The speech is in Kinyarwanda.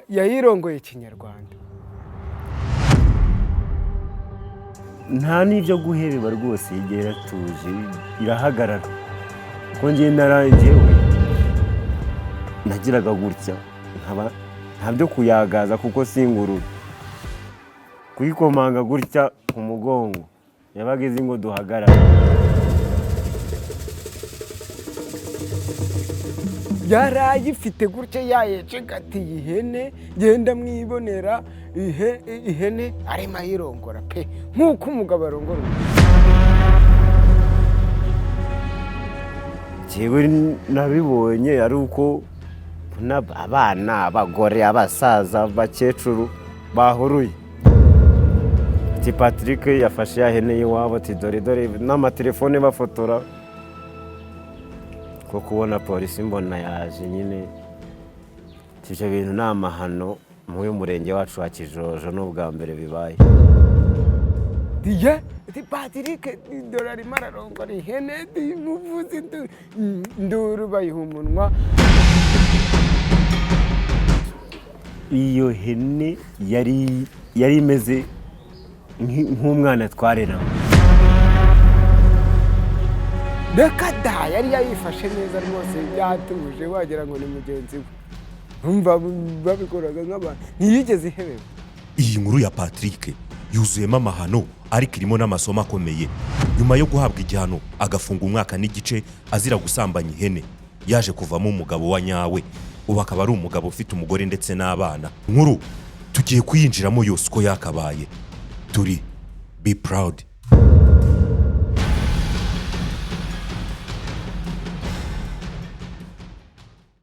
yayirongoye Kinyarwanda. Nta n'ibyo guhebeba rwose, igera tuje irahagarara. Ko ngiye narangewe nagiraga gutya nta byo kuyagaza kuko singurura. Kuyikomanga gutya ku mugongo yabaga izi ngo duhagarara. Yarayifite gutya yayecegatiye ihene, genda mwibonera ihene arimo ayirongora pe nk'uko umugabo arongora. Jewe nabibonye ari uko abana, abagore, abasaza, abakecuru bahuruye. Ati Patrick yafashe ya hene y'iwabo, ati dore n'amatelefone bafotora. Ko kubona polisi mbona yaje nyine. Ivyo bintu ni amahano mu murenge wacu wa Kijojo n'ubwa mbere bibaye. Ati Patrick dore arimo ararongora ihene, muvuze nduru bayiha umunwa. Iyo hene yari imeze nk'umwana twarera. Reka da yari yayifashe neza rwose, byatuje wagira ngo ni mugenzi we. Umva babikoraga nk'abantu, ntiyigeze ihebeba. Iyi nkuru ya Patrick yuzuyemo amahano ariko irimo n'amasomo akomeye. Nyuma yo guhabwa igihano agafunga umwaka n'igice azira gusambanya ihene, yaje kuvamo umugabo wa nyawe. Ubu akaba ari umugabo ufite umugore ndetse n'abana. Nkuru tugiye kuyinjiramo yose uko yakabaye. Turi Be Proud.